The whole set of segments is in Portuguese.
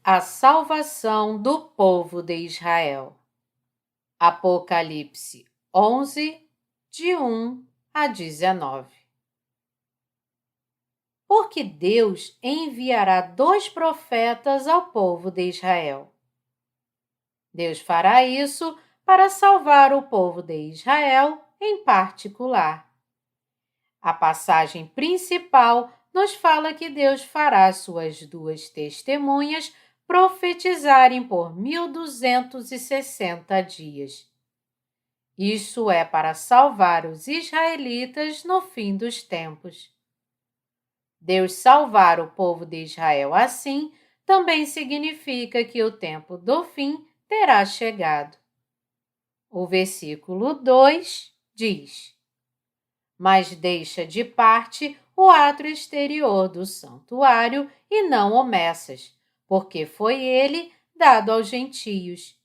A salvação do povo de Israel. Apocalipse 11, de 1 a 19. Porque Deus enviará 2 profetas ao povo de Israel. Deus fará isso para salvar o povo de Israel em particular. A passagem principal nos fala que Deus fará suas 2 testemunhas profetizarem por 1260 dias. Isso é para salvar os israelitas no fim dos tempos. Deus salvar o povo de Israel assim também significa que o tempo do fim terá chegado. O versículo 2 diz: Mas deixa de parte o átrio exterior do santuário e não o meças, porque foi ele dado aos gentios.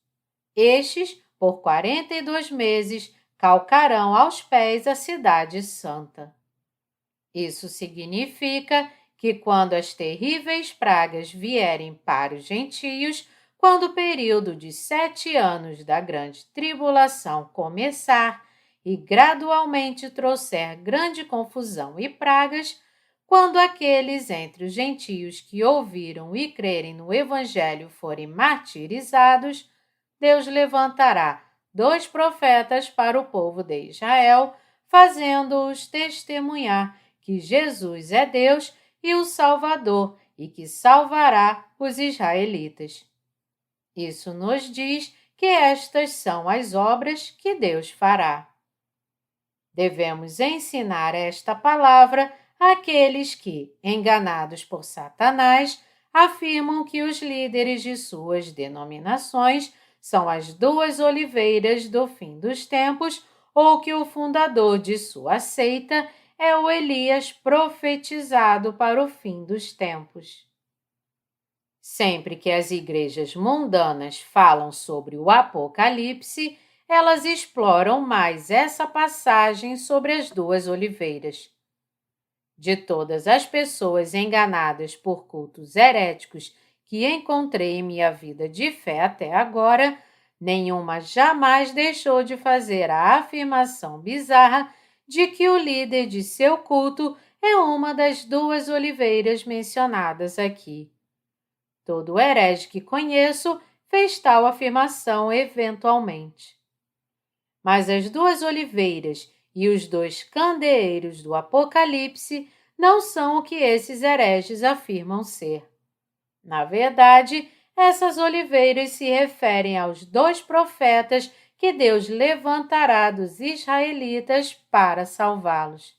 Estes, por 42 meses, calcarão aos pés a cidade santa. Isso significa que quando as terríveis pragas vierem para os gentios, quando o período de 7 anos da grande tribulação começar e gradualmente trouxer grande confusão e pragas, quando aqueles entre os gentios que ouviram e crerem no Evangelho forem martirizados, Deus levantará 2 profetas para o povo de Israel, fazendo-os testemunhar que Jesus é Deus e o Salvador e que salvará os israelitas. Isso nos diz que estas são as obras que Deus fará. Devemos ensinar esta palavra àqueles que, enganados por Satanás, afirmam que os líderes de suas denominações são as 2 oliveiras do fim dos tempos ou que o fundador de sua seita é o Elias profetizado para o fim dos tempos. Sempre que as igrejas mundanas falam sobre o Apocalipse, elas exploram mais essa passagem sobre as 2 oliveiras. De todas as pessoas enganadas por cultos heréticos que encontrei em minha vida de fé até agora, nenhuma jamais deixou de fazer a afirmação bizarra de que o líder de seu culto é uma das 2 oliveiras mencionadas aqui. Todo herege que conheço fez tal afirmação eventualmente. Mas as 2 oliveiras e os 2 candeeiros do Apocalipse não são o que esses hereges afirmam ser. Na verdade, essas oliveiras se referem aos 2 profetas que Deus levantará dos israelitas para salvá-los.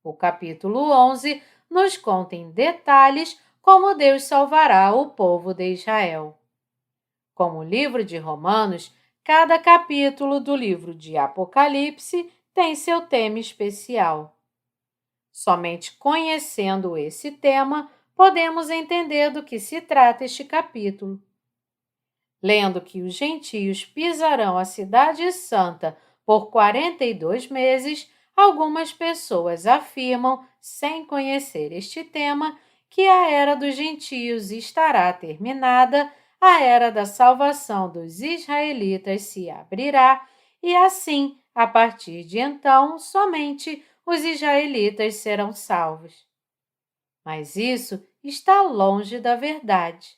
O capítulo 11 nos conta em detalhes como Deus salvará o povo de Israel. Como o livro de Romanos, cada capítulo do livro de Apocalipse tem seu tema especial. Somente conhecendo esse tema, podemos entender do que se trata este capítulo. Lendo que os gentios pisarão a cidade santa por 42 meses, algumas pessoas afirmam, sem conhecer este tema, que a era dos gentios estará terminada, a era da salvação dos israelitas se abrirá e assim, a partir de então, somente os israelitas serão salvos. Mas isso está longe da verdade.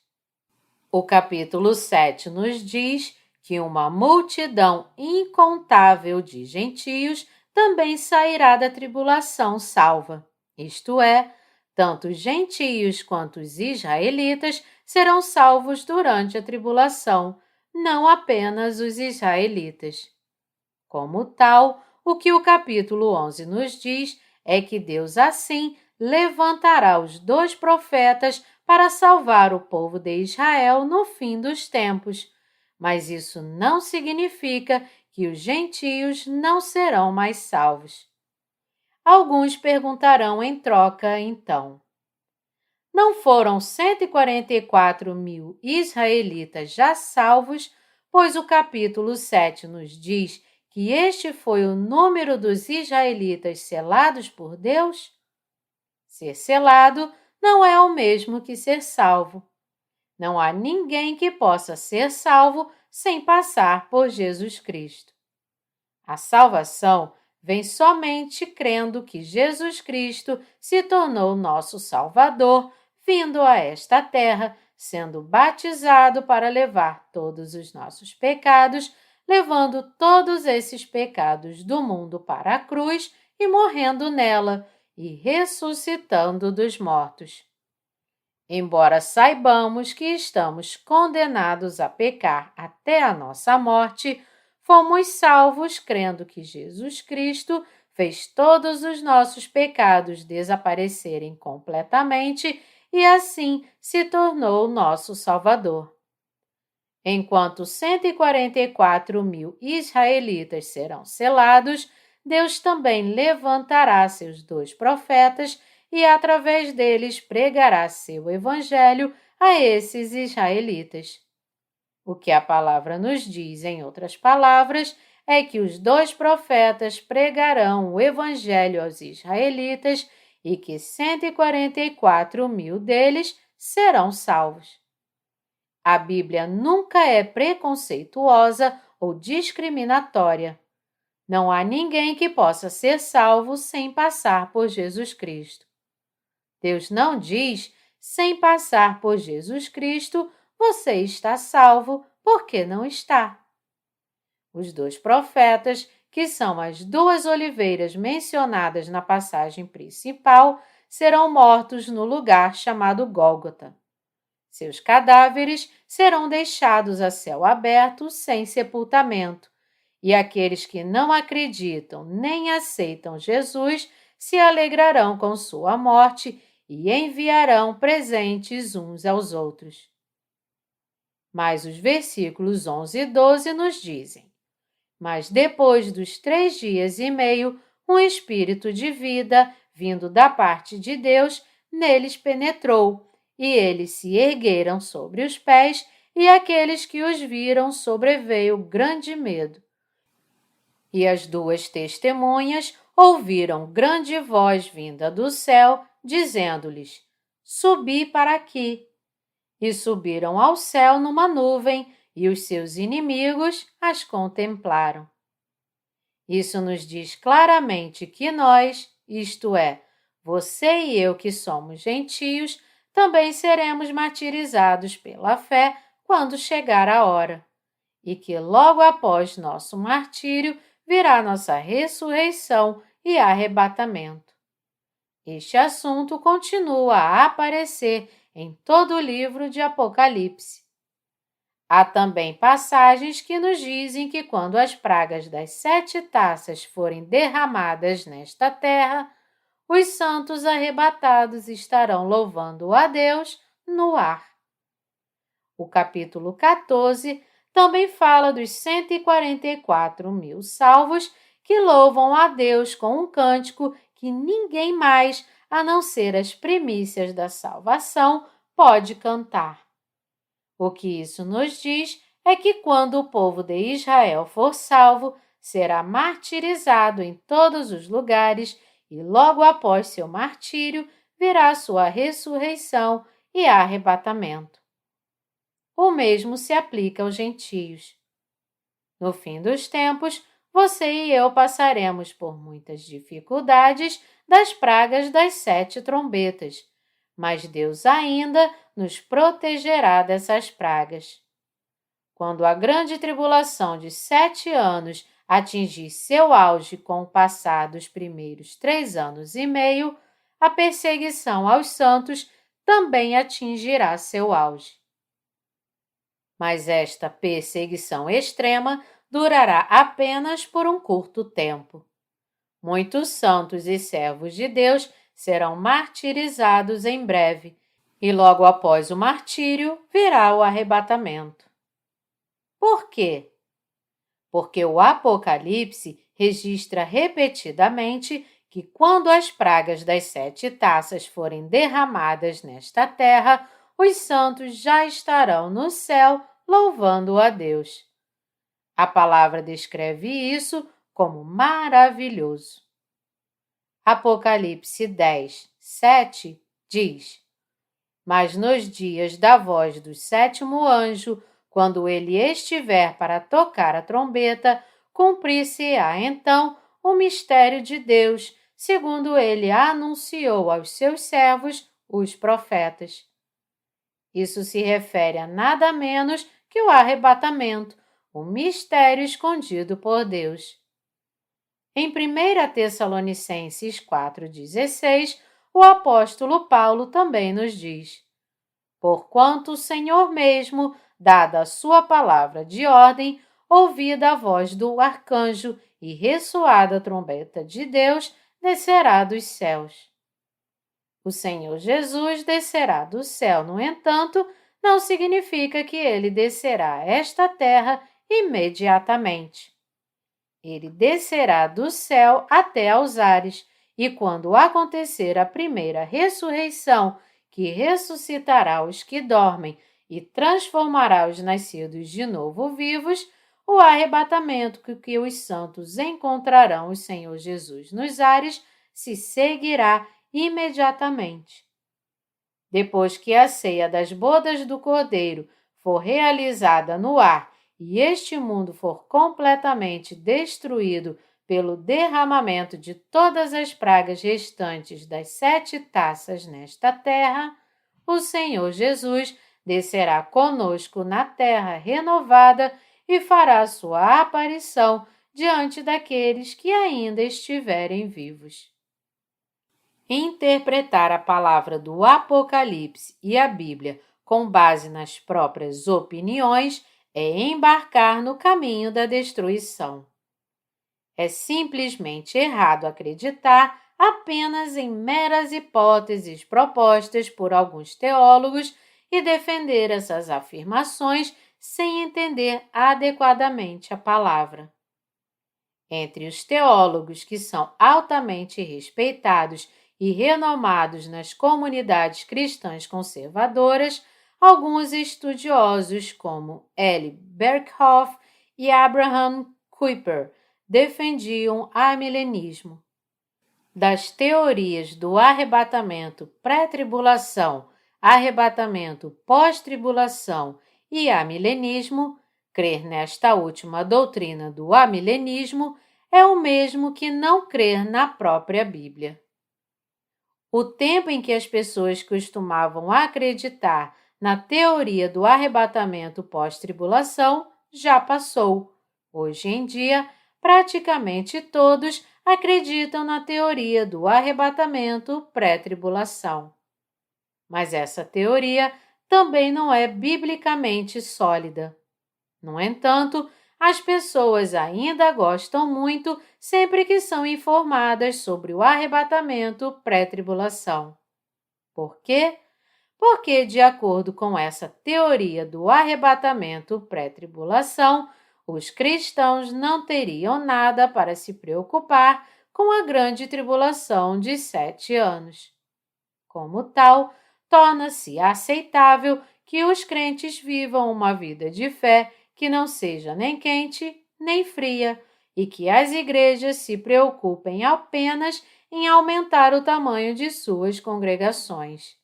O capítulo 7 nos diz que uma multidão incontável de gentios também sairá da tribulação salva, isto é, tanto os gentios quanto os israelitas serão salvos durante a tribulação, não apenas os israelitas. Como tal, o que o capítulo 11 nos diz é que Deus assim levantará os 2 profetas para salvar o povo de Israel no fim dos tempos, mas isso não significa que os gentios não serão mais salvos. Alguns perguntarão em troca, então: não foram 144 mil israelitas já salvos, pois o capítulo 7 nos diz que este foi o número dos israelitas selados por Deus? Ser selado não é o mesmo que ser salvo. Não há ninguém que possa ser salvo sem passar por Jesus Cristo. A salvação vem somente crendo que Jesus Cristo se tornou nosso Salvador, vindo a esta terra, sendo batizado para levar todos os nossos pecados, levando todos esses pecados do mundo para a cruz e morrendo nela, e ressuscitando dos mortos. Embora saibamos que estamos condenados a pecar até a nossa morte, fomos salvos crendo que Jesus Cristo fez todos os nossos pecados desaparecerem completamente e assim se tornou nosso Salvador. Enquanto 144.000 israelitas serão selados, Deus também levantará seus 2 profetas e através deles pregará seu evangelho a esses israelitas. O que a palavra nos diz, em outras palavras, é que os 2 profetas pregarão o evangelho aos israelitas e que 144.000 deles serão salvos. A Bíblia nunca é preconceituosa ou discriminatória. Não há ninguém que possa ser salvo sem passar por Jesus Cristo. Deus não diz, sem passar por Jesus Cristo, você está salvo, porque não está. Os 2 profetas, que são as 2 oliveiras mencionadas na passagem principal, serão mortos no lugar chamado Gólgota. Seus cadáveres serão deixados a céu aberto sem sepultamento, e aqueles que não acreditam nem aceitam Jesus se alegrarão com sua morte e enviarão presentes uns aos outros. Mas os versículos 11 e 12 nos dizem: Mas depois dos 3 dias e meio, um espírito de vida, vindo da parte de Deus, neles penetrou, e eles se ergueram sobre os pés, e aqueles que os viram sobreveio grande medo. E as 2 testemunhas ouviram grande voz vinda do céu, dizendo-lhes: Subi para aqui. E subiram ao céu numa nuvem, e os seus inimigos as contemplaram. Isso nos diz claramente que nós, isto é, você e eu que somos gentios, também seremos martirizados pela fé quando chegar a hora, e que logo após nosso martírio virá nossa ressurreição e arrebatamento. Este assunto continua a aparecer em todo o livro de Apocalipse. Há também passagens que nos dizem que quando as pragas das 7 taças forem derramadas nesta terra, os santos arrebatados estarão louvando a Deus no ar. O capítulo 14 também fala dos 144.000 salvos que louvam a Deus com um cântico que ninguém mais, a não ser as primícias da salvação, pode cantar. O que isso nos diz é que quando o povo de Israel for salvo, será martirizado em todos os lugares e logo após seu martírio virá sua ressurreição e arrebatamento. O mesmo se aplica aos gentios. No fim dos tempos, você e eu passaremos por muitas dificuldades das pragas das 7 trombetas, mas Deus ainda nos protegerá dessas pragas. Quando a grande tribulação de 7 anos atingir seu auge com o passar dos primeiros 3 anos e meio, a perseguição aos santos também atingirá seu auge. Mas esta perseguição extrema durará apenas por um curto tempo. Muitos santos e servos de Deus serão martirizados em breve, e logo após o martírio virá o arrebatamento. Por quê? Porque o Apocalipse registra repetidamente que quando as pragas das 7 taças forem derramadas nesta terra, os santos já estarão no céu louvando a Deus. A palavra descreve isso como maravilhoso. Apocalipse 10, 7 diz: Mas nos dias da voz do sétimo anjo, quando ele estiver para tocar a trombeta, cumprir-se-á então o mistério de Deus, segundo ele anunciou aos seus servos, os profetas. Isso se refere a nada menos que o arrebatamento, o mistério escondido por Deus. Em 1 Tessalonicenses 4,16, o apóstolo Paulo também nos diz: Porquanto o Senhor mesmo, dada a sua palavra de ordem, ouvida a voz do arcanjo e ressoada a trombeta de Deus, descerá dos céus. O Senhor Jesus descerá do céu, no entanto, não significa que ele descerá a esta terra imediatamente. Ele descerá do céu até aos ares, e quando acontecer a primeira ressurreição, que ressuscitará os que dormem e transformará os nascidos de novo vivos, o arrebatamento que os santos encontrarão o Senhor Jesus nos ares se seguirá imediatamente. Depois que a ceia das bodas do Cordeiro for realizada no ar e este mundo for completamente destruído pelo derramamento de todas as pragas restantes das 7 taças nesta terra, o Senhor Jesus descerá conosco na terra renovada e fará sua aparição diante daqueles que ainda estiverem vivos. Interpretar a palavra do Apocalipse e a Bíblia com base nas próprias opiniões é embarcar no caminho da destruição. É simplesmente errado acreditar apenas em meras hipóteses propostas por alguns teólogos e defender essas afirmações sem entender adequadamente a palavra. Entre os teólogos que são altamente respeitados e renomados nas comunidades cristãs conservadoras, alguns estudiosos como L. Berkhoff e Abraham Kuyper defendiam amilenismo. Das teorias do arrebatamento pré-tribulação, arrebatamento pós-tribulação e amilenismo, crer nesta última doutrina do amilenismo é o mesmo que não crer na própria Bíblia. O tempo em que as pessoas costumavam acreditar na teoria do arrebatamento pós-tribulação já passou. Hoje em dia, praticamente todos acreditam na teoria do arrebatamento pré-tribulação. Mas essa teoria também não é biblicamente sólida. No entanto, as pessoas ainda gostam muito sempre que são informadas sobre o arrebatamento pré-tribulação. Por quê? Porque, de acordo com essa teoria do arrebatamento pré-tribulação, os cristãos não teriam nada para se preocupar com a grande tribulação de 7 anos. Como tal, torna-se aceitável que os crentes vivam uma vida de fé que não seja nem quente nem fria e que as igrejas se preocupem apenas em aumentar o tamanho de suas congregações.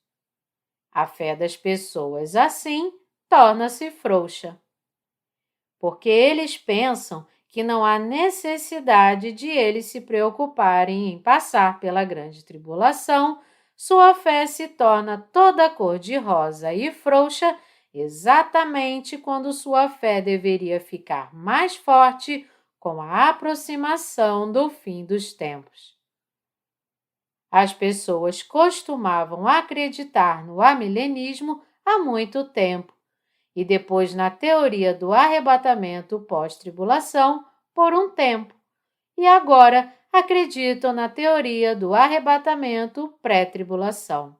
A fé das pessoas, assim, torna-se frouxa. Porque eles pensam que não há necessidade de eles se preocuparem em passar pela grande tribulação, sua fé se torna toda cor-de-rosa e frouxa exatamente quando sua fé deveria ficar mais forte com a aproximação do fim dos tempos. As pessoas costumavam acreditar no amilenismo há muito tempo e depois na teoria do arrebatamento pós-tribulação por um tempo, e agora acreditam na teoria do arrebatamento pré-tribulação.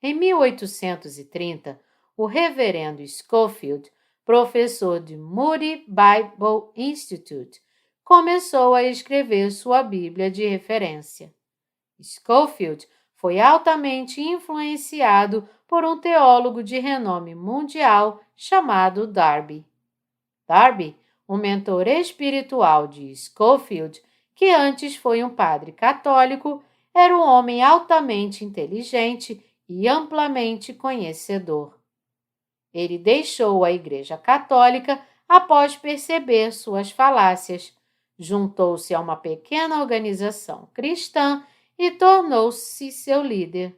Em 1830, o reverendo Scofield, professor de Moody Bible Institute, começou a escrever sua Bíblia de referência. Scofield foi altamente influenciado por um teólogo de renome mundial chamado Darby. Darby, um mentor espiritual de Scofield, que antes foi um padre católico, era um homem altamente inteligente e amplamente conhecedor. Ele deixou a Igreja Católica após perceber suas falácias, juntou-se a uma pequena organização cristã e tornou-se seu líder.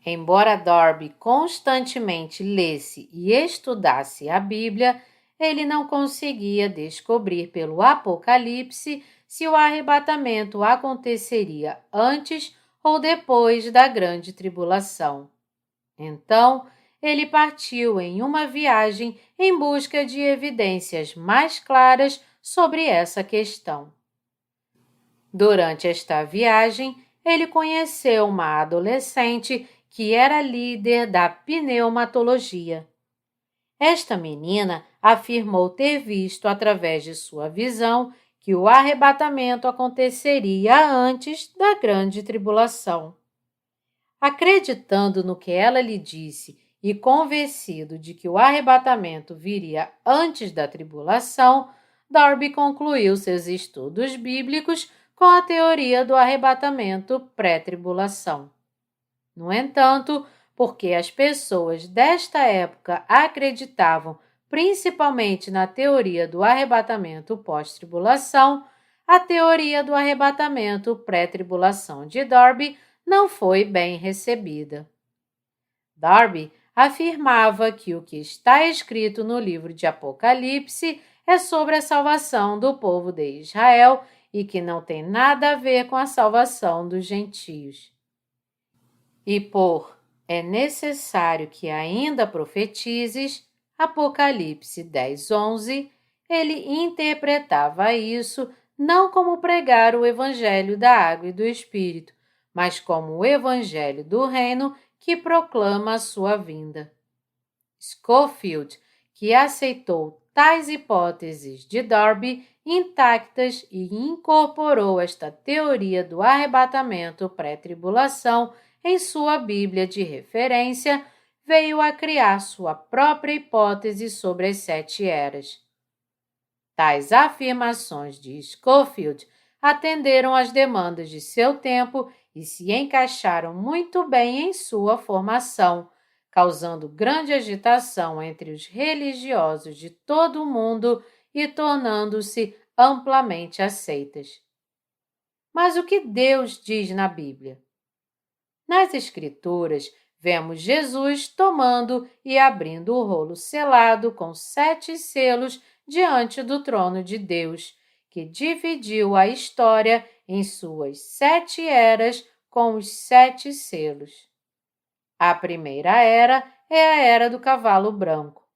Embora Darby constantemente lesse e estudasse a Bíblia, ele não conseguia descobrir pelo Apocalipse se o arrebatamento aconteceria antes ou depois da grande tribulação. Então, ele partiu em uma viagem em busca de evidências mais claras sobre essa questão. Durante esta viagem, ele conheceu uma adolescente que era líder da pneumatologia. Esta menina afirmou ter visto através de sua visão que o arrebatamento aconteceria antes da grande tribulação. Acreditando no que ela lhe disse e convencido de que o arrebatamento viria antes da tribulação, Darby concluiu seus estudos bíblicos com a teoria do arrebatamento pré-tribulação. No entanto, porque as pessoas desta época acreditavam principalmente na teoria do arrebatamento pós-tribulação, a teoria do arrebatamento pré-tribulação de Darby não foi bem recebida. Darby afirmava que o que está escrito no livro de Apocalipse é sobre a salvação do povo de Israel e que não tem nada a ver com a salvação dos gentios. E é necessário que ainda profetizes, Apocalipse 10:11, ele interpretava isso não como pregar o evangelho da água e do Espírito, mas como o evangelho do reino que proclama a sua vinda. Scofield, que aceitou tais hipóteses de Darby intactas e incorporou esta teoria do arrebatamento pré-tribulação em sua Bíblia de referência, veio a criar sua própria hipótese sobre as 7 eras. Tais afirmações de Scofield atenderam às demandas de seu tempo e se encaixaram muito bem em sua formação, causando grande agitação entre os religiosos de todo o mundo e tornando-se amplamente aceitas. Mas o que Deus diz na Bíblia? Nas Escrituras, vemos Jesus tomando e abrindo o rolo selado com 7 selos diante do trono de Deus, que dividiu a história em suas 7 eras com os 7 selos. A primeira era é a era do cavalo branco.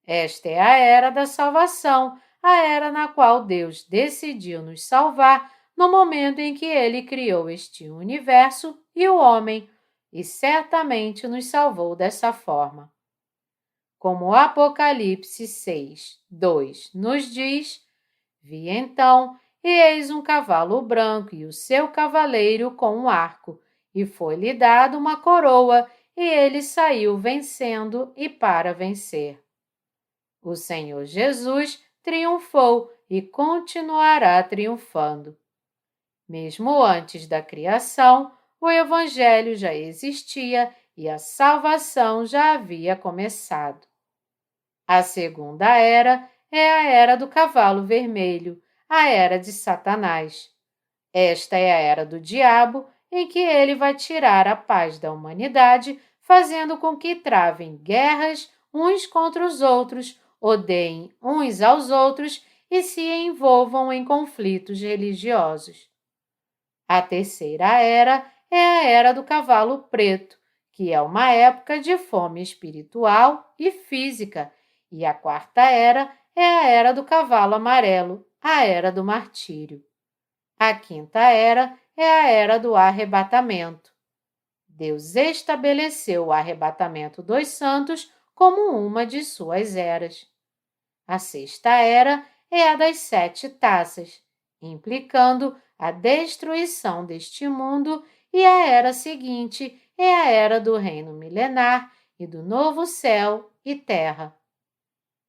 Esta é a era da salvação, a era na qual Deus decidiu nos salvar no momento em que Ele criou este universo e o homem, e certamente nos salvou dessa forma. Como o Apocalipse 6:2 nos diz, vi então, e eis um cavalo branco e o seu cavaleiro com um arco, e foi-lhe dado uma coroa, e ele saiu vencendo e para vencer. O Senhor Jesus triunfou e continuará triunfando. Mesmo antes da criação, o Evangelho já existia e a salvação já havia começado. A segunda era é a era do cavalo vermelho, a era de Satanás. Esta é a era do diabo, em que ele vai tirar a paz da humanidade, fazendo com que travem guerras uns contra os outros, odeiem uns aos outros e se envolvam em conflitos religiosos. A terceira era é a era do cavalo preto, que é uma época de fome espiritual e física, e a quarta era é a era do cavalo amarelo, a era do martírio. A quinta era é a era do arrebatamento. Deus estabeleceu o arrebatamento dos santos como uma de suas eras. A sexta era é a das 7 taças, implicando a destruição deste mundo, e a era seguinte é a era do reino milenar e do novo céu e terra.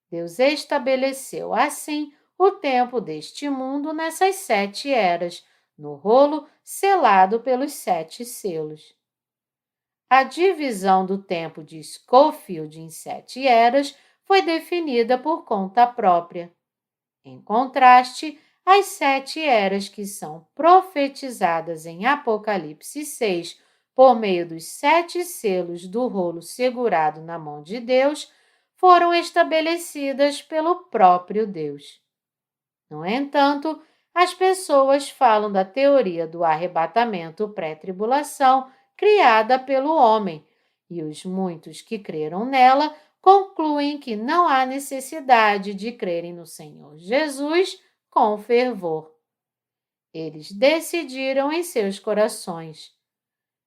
Deus estabeleceu, assim, o tempo deste mundo nessas 7 eras, no rolo selado pelos 7 selos. A divisão do tempo de Scofield em 7 eras foi definida por conta própria. Em contraste, as 7 eras que são profetizadas em Apocalipse 6 por meio dos 7 selos do rolo segurado na mão de Deus foram estabelecidas pelo próprio Deus. No entanto, as pessoas falam da teoria do arrebatamento pré-tribulação criada pelo homem, e os muitos que creram nela concluem que não há necessidade de crerem no Senhor Jesus com fervor. Eles decidiram em seus corações: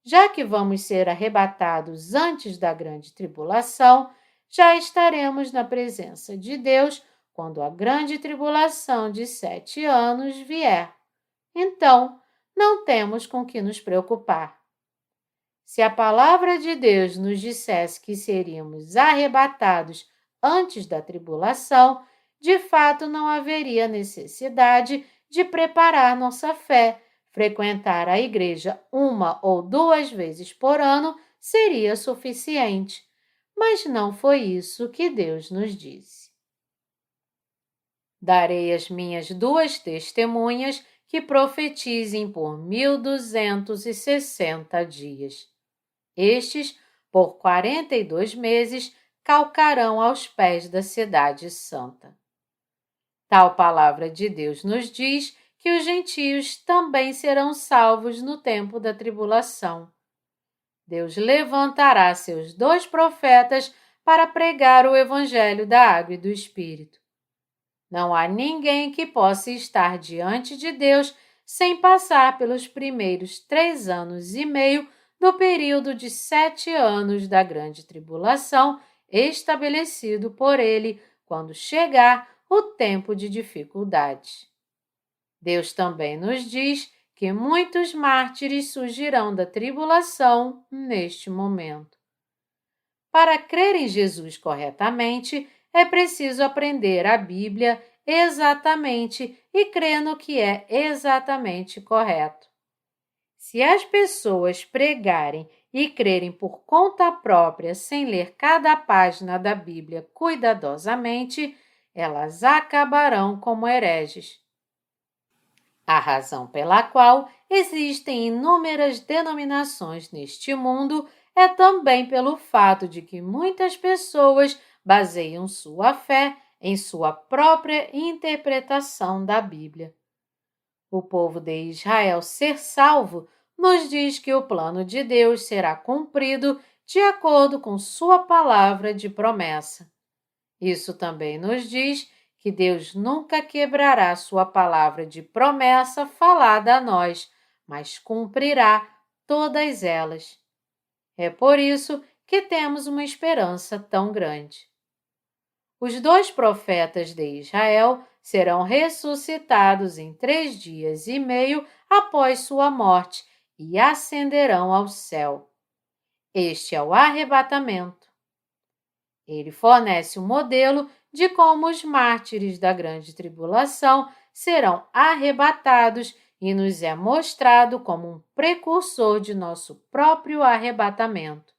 já que vamos ser arrebatados antes da grande tribulação, já estaremos na presença de Deus quando a grande tribulação de 7 anos vier. Então, não temos com que nos preocupar. Se a palavra de Deus nos dissesse que seríamos arrebatados antes da tribulação, de fato não haveria necessidade de preparar nossa fé. Frequentar a igreja 1 ou 2 vezes por ano seria suficiente. Mas não foi isso que Deus nos disse. Darei as minhas 2 testemunhas que profetizem por 1260 dias. Estes, por 42 meses, calcarão aos pés da cidade santa. Tal palavra de Deus nos diz que os gentios também serão salvos no tempo da tribulação. Deus levantará seus 2 profetas para pregar o evangelho da água e do Espírito. Não há ninguém que possa estar diante de Deus sem passar pelos primeiros 3 anos e meio do período de 7 anos da grande tribulação estabelecido por Ele quando chegar o tempo de dificuldade. Deus também nos diz que muitos mártires surgirão da tribulação neste momento. Para crer em Jesus corretamente, é preciso aprender a Bíblia exatamente e crer no que é exatamente correto. Se as pessoas pregarem e crerem por conta própria sem ler cada página da Bíblia cuidadosamente, elas acabarão como hereges. A razão pela qual existem inúmeras denominações neste mundo é também pelo fato de que muitas pessoas baseiam sua fé em sua própria interpretação da Bíblia. O povo de Israel ser salvo nos diz que o plano de Deus será cumprido de acordo com sua palavra de promessa. Isso também nos diz que Deus nunca quebrará sua palavra de promessa falada a nós, mas cumprirá todas elas. É por isso que temos uma esperança tão grande. Os 2 profetas de Israel serão ressuscitados em 3 dias e meio após sua morte e ascenderão ao céu. Este é o arrebatamento. Ele fornece um modelo de como os mártires da grande tribulação serão arrebatados e nos é mostrado como um precursor de nosso próprio arrebatamento.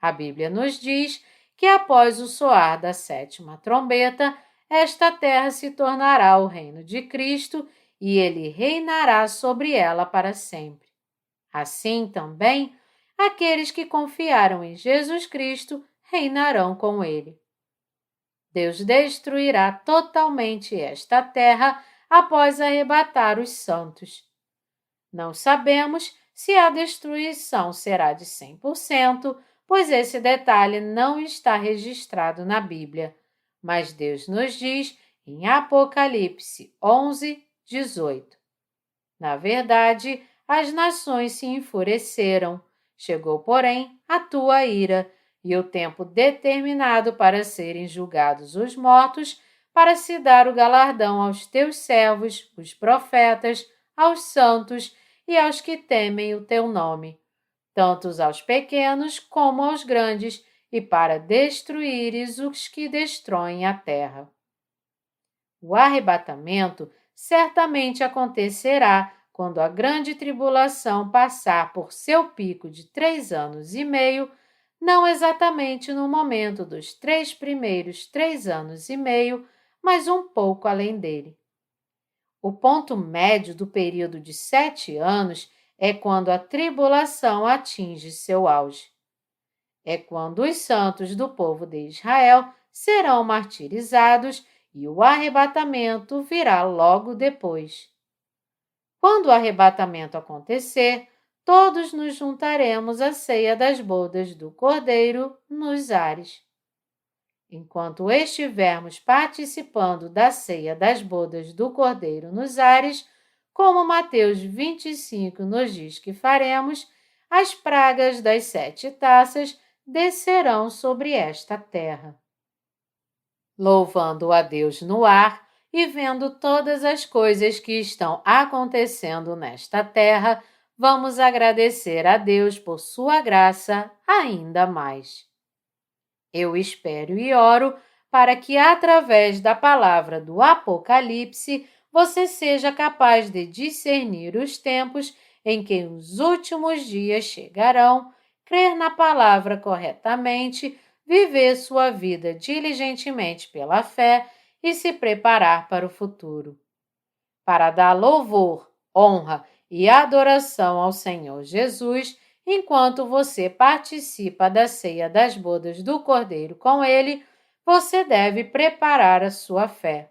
A Bíblia nos diz que após o soar da 7ª trombeta, esta terra se tornará o reino de Cristo e ele reinará sobre ela para sempre. Assim também, aqueles que confiaram em Jesus Cristo reinarão com ele. Deus destruirá totalmente esta terra após arrebatar os santos. Não sabemos se a destruição será de 100%, pois esse detalhe não está registrado na Bíblia, mas Deus nos diz em Apocalipse 11, 18. Na verdade, as nações se enfureceram, chegou, porém, a tua ira, e o tempo determinado para serem julgados os mortos, para se dar o galardão aos teus servos, os profetas, aos santos e aos que temem o teu nome, tanto aos pequenos como aos grandes, e para destruíres os que destroem a terra. O arrebatamento certamente acontecerá quando a grande tribulação passar por seu pico de 3 anos e meio, não exatamente no momento dos 3 primeiros 3 anos e meio, mas um pouco além dele. O ponto médio do período de 7 anos é quando a tribulação atinge seu auge. É quando os santos do povo de Israel serão martirizados e o arrebatamento virá logo depois. Quando o arrebatamento acontecer, todos nos juntaremos à ceia das bodas do Cordeiro nos ares. Enquanto estivermos participando da ceia das bodas do Cordeiro nos ares, como Mateus 25 nos diz que faremos, as pragas das 7 taças descerão sobre esta terra. Louvando a Deus no ar e vendo todas as coisas que estão acontecendo nesta terra, vamos agradecer a Deus por sua graça ainda mais. Eu espero e oro para que, através da palavra do Apocalipse, você seja capaz de discernir os tempos em que os últimos dias chegarão, crer na palavra corretamente, viver sua vida diligentemente pela fé e se preparar para o futuro. Para dar louvor, honra e adoração ao Senhor Jesus, enquanto você participa da ceia das bodas do Cordeiro com ele, você deve preparar a sua fé.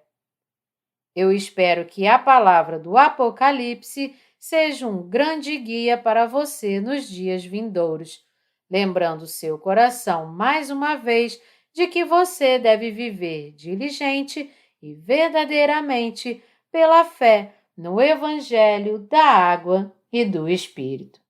Eu espero que a palavra do Apocalipse seja um grande guia para você nos dias vindouros, lembrando seu coração mais uma vez de que você deve viver diligente e verdadeiramente pela fé no Evangelho da Água e do Espírito.